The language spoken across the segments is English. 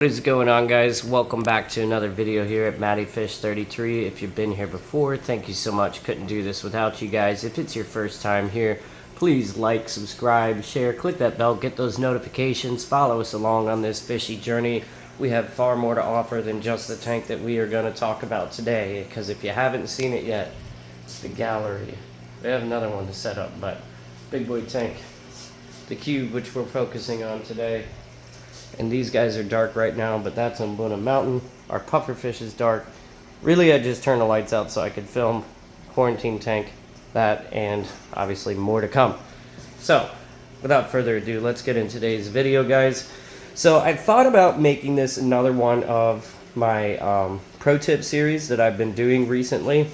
What is going on, guys? Welcome back to another video here at MattyFish33. If you've been here before, thank you so much. Couldn't do this without you guys. If it's your first time here, please like, subscribe, share, click that bell, get those notifications, follow us along on this fishy journey. We have far more to offer than just the tank that we are going to talk about today, because if you haven't seen it yet, it's the gallery. We have another one to set up, but big boy tank, the cube, which we're focusing on today. And these guys are dark right now, but that's on Bucco Mountain. Our pufferfish is dark. Really, I just turned the lights out so I could film quarantine tank, that, and obviously more to come. So, without further ado, let's get into today's video, guys. So, I thought about making this another one of my pro tip series that I've been doing recently.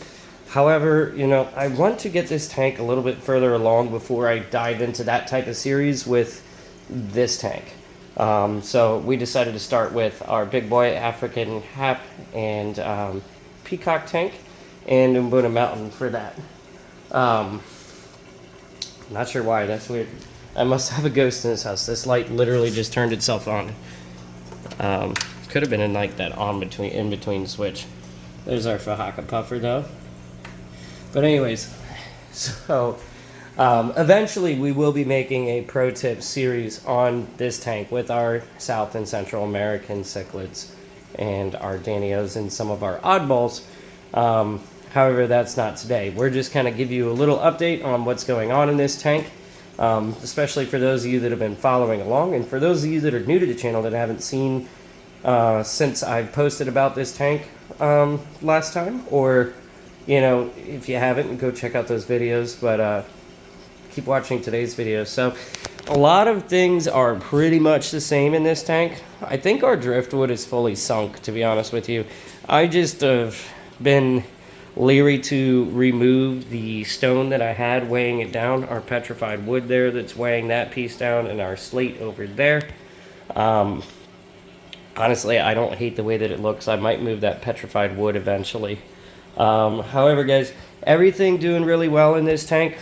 However, I want to get this tank a little bit further along before I dive into that type of series with this tank. So we decided to start with our big boy African hap and peacock tank and Bucco Mountain for that. Not sure why, that's weird. I must have a ghost in this house. This light literally just turned itself on. Could have been in like that in between switch. There's our Fahaka puffer though. But anyways, so eventually we will be making a pro tip series on this tank with our South and Central American cichlids and our Danios and some of our oddballs. However, that's not today. We're just kind of give you a little update on what's going on in this tank, especially for those of you that have been following along, and for those of you that are new to the channel that haven't seen since I posted about this tank last time, or if you haven't, go check out those videos, but keep watching today's video. So a lot of things are pretty much the same in this tank. I think our driftwood is fully sunk, to be honest with you. I just have been leery to remove the stone that I had weighing it down, our petrified wood there that's weighing that piece down, and our slate over there. Honestly, I don't hate the way that it looks. I might move that petrified wood eventually. However, guys, everything doing really well in this tank.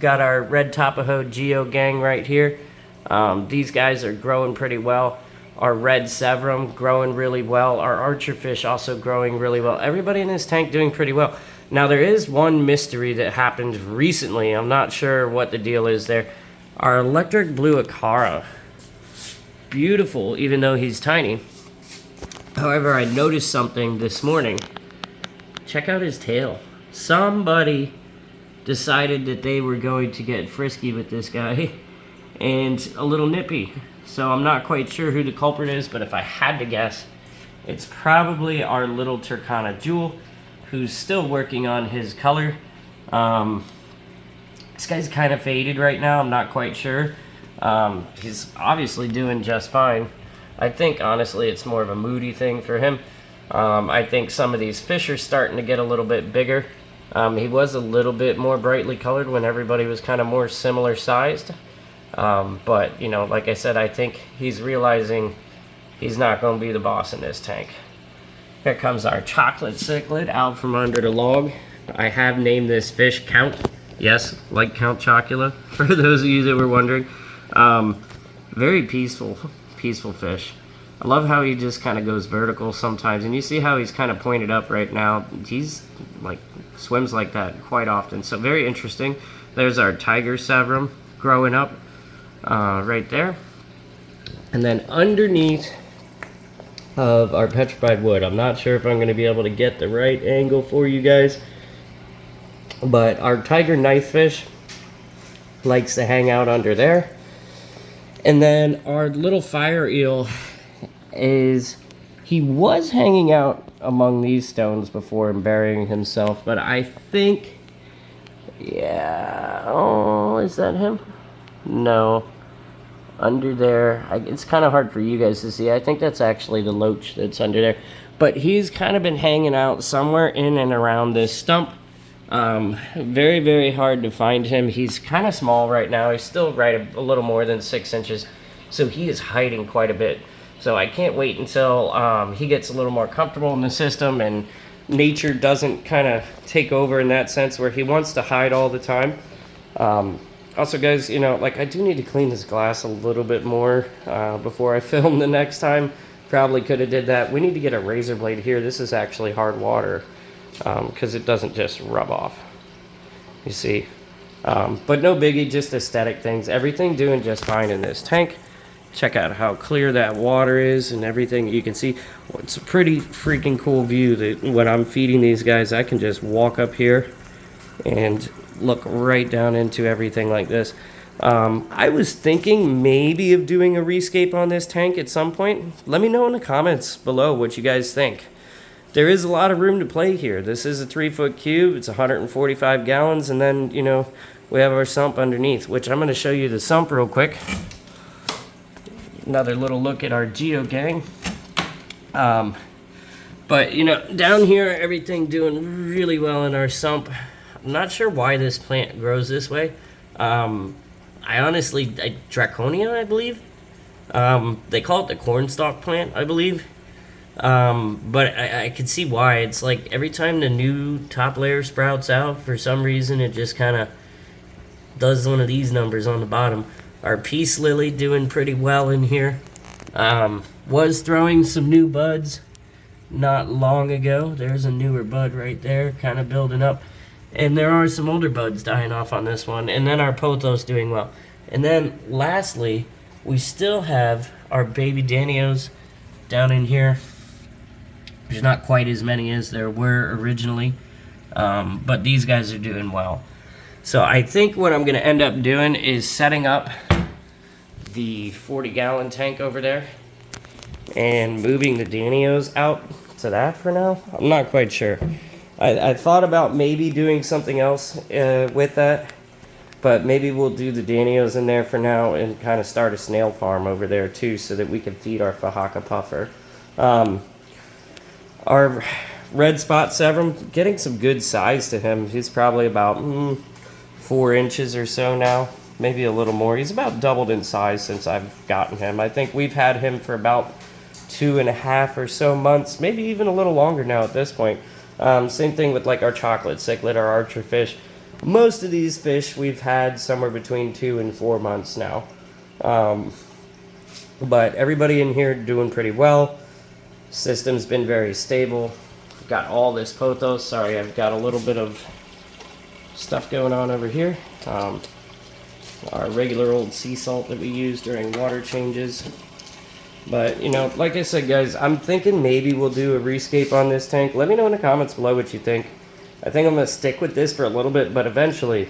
Got our red Tapaho Geo gang right here. These guys are growing pretty well. Our red Severum growing really well. Our archer fish also growing really well. Everybody in this tank doing pretty well. Now, there is one mystery that happened recently. I'm not sure what the deal is there. Our electric blue Acara. Beautiful, even though he's tiny. However, I noticed something this morning. Check out his tail. Somebody decided that they were going to get frisky with this guy and a little nippy. So I'm not quite sure who the culprit is, but if I had to guess, it's probably our little Turkana Jewel, who's still working on his color. This guy's kind of faded right now. I'm not quite sure. He's obviously doing just fine. I think, honestly, it's more of a moody thing for him. I think some of these fish are starting to get a little bit bigger. He was a little bit more brightly colored when everybody was kind of more similar sized. But, like I said, I think he's realizing he's not going to be the boss in this tank. Here comes our chocolate cichlid out from under the log. I have named this fish Count. Yes, like Count Chocula, for those of you that were wondering. Very peaceful fish. I love how he just kind of goes vertical sometimes, and you see how he's kind of pointed up right now. He's like swims like that quite often, so very interesting. There's our tiger Severum growing up right there, and then underneath of our petrified wood, I'm not sure if I'm going to be able to get the right angle for you guys, but our tiger knifefish likes to hang out under there. And then our little fire eel he was hanging out among these stones before and burying himself, but I think, yeah, oh, is that him? No, under there, it's kind of hard for you guys to see. I think that's actually the loach that's under there, but he's kind of been hanging out somewhere in and around this stump. Very, very hard to find him. He's kind of small right now. He's still right a little more than 6 inches, so he is hiding quite a bit. So I can't wait until he gets a little more comfortable in the system and nature doesn't kind of take over in that sense where he wants to hide all the time. Also, guys, I do need to clean this glass a little bit more before I film the next time. Probably could have did that. We need to get a razor blade here. This is actually hard water because it doesn't just rub off. You see. But no biggie, just aesthetic things. Everything doing just fine in this tank. Check out how clear that water is and everything. You can see it's a pretty freaking cool view that when I'm feeding these guys, I can just walk up here and look right down into everything like this. I was thinking maybe of doing a rescape on this tank at some point. Let me know in the comments below what you guys think. There is a lot of room to play here. This is a 3-foot cube. It's 145 gallons, and then, you know, we have our sump underneath, which I'm going to show you the sump real quick. Another little look at our Geo gang. But, you know, down here, everything doing really well in our sump. I'm not sure why this plant grows this way. Draconia, I believe. They call it the cornstalk plant, I believe. But I can see why. It's like every time the new top layer sprouts out, for some reason, it just kind of does one of these numbers on the bottom. Our peace lily doing pretty well in here. Was throwing some new buds not long ago. There's a newer bud right there, kind of building up. And there are some older buds dying off on this one. And then our pothos doing well. And then lastly, we still have our baby Danios down in here. There's not quite as many as there were originally. But these guys are doing well. So I think what I'm going to end up doing is setting up the 40-gallon tank over there and moving the Danios out to that for now. I'm not quite sure. I thought about maybe doing something else with that, but maybe we'll do the Danios in there for now and kind of start a snail farm over there too, so that we can feed our Fahaka puffer. Our red spot Severum, getting some good size to him. He's probably about 4 inches or so now, maybe a little more. He's about doubled in size since I've gotten him. I think we've had him for about 2.5 or so months, maybe even a little longer now at this point. Same thing with like our chocolate cichlid, our archer fish. Most of these fish we've had somewhere between 2 and 4 months now. But everybody in here doing pretty well. System's been very stable. Got all this pothos. Sorry, I've got a little bit of stuff going on over here. Our regular old sea salt that we use during water changes. But, you know, like I said, guys, I'm thinking maybe we'll do a rescape on this tank. Let me know in the comments below what you think. I think I'm going to stick with this for a little bit, but eventually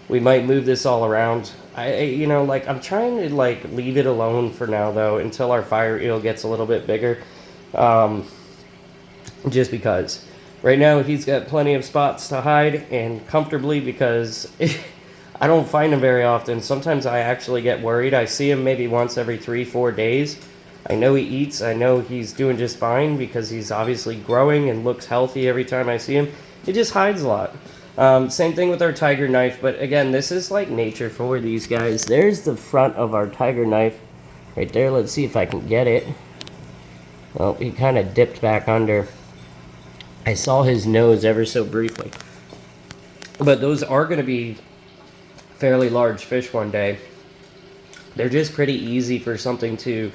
we might move this all around. You know, like, I'm trying to, like, leave it alone for now, though, until our fire eel gets a little bit bigger. Just because. Right now, he's got plenty of spots to hide, and comfortably, because I don't find him very often. Sometimes I actually get worried. I see him maybe once every 3-4 days. I know he eats. I know he's doing just fine because he's obviously growing and looks healthy every time I see him. He just hides a lot. Same thing with our tiger knife, but again, this is like nature for these guys. There's the front of our tiger knife right there. Let's see if I can get it. Well, he kind of dipped back under. I saw his nose ever so briefly. But those are going to be fairly large fish one day. They're just pretty easy for something to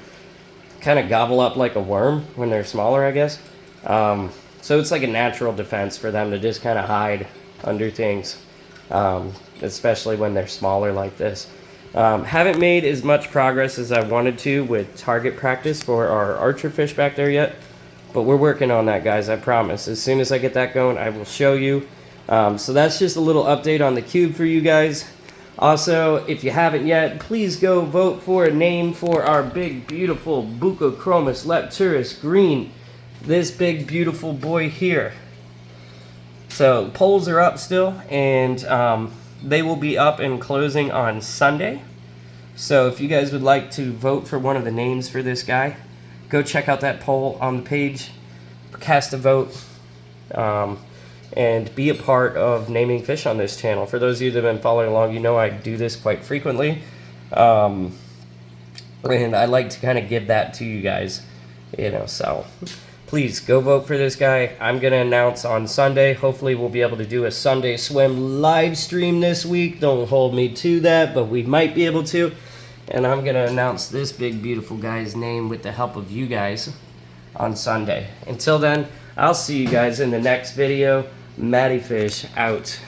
kind of gobble up like a worm when they're smaller, I guess. So it's like a natural defense for them to just kind of hide under things, especially when they're smaller like this. Haven't made as much progress as I wanted to with target practice for our archer fish back there yet, but we're working on that, guys, I promise. As soon as I get that going, I will show you. So that's just a little update on the cube for you guys. Also, if you haven't yet, please go vote for a name for our big, beautiful Buccochromis lepturus green. This big, beautiful boy here. So, polls are up still, and they will be up and closing on Sunday. So, if you guys would like to vote for one of the names for this guy, go check out that poll on the page, cast a vote, and be a part of naming fish on this channel. For those of you that have been following along, you know I do this quite frequently. And I like to kind of give that to you guys, you know, so please go vote for this guy. I'm going to announce on Sunday. Hopefully we'll be able to do a Sunday swim live stream this week. Don't hold me to that, but we might be able to. And I'm going to announce this big, beautiful guy's name with the help of you guys on Sunday. Until then, I'll see you guys in the next video. Matty Fish out.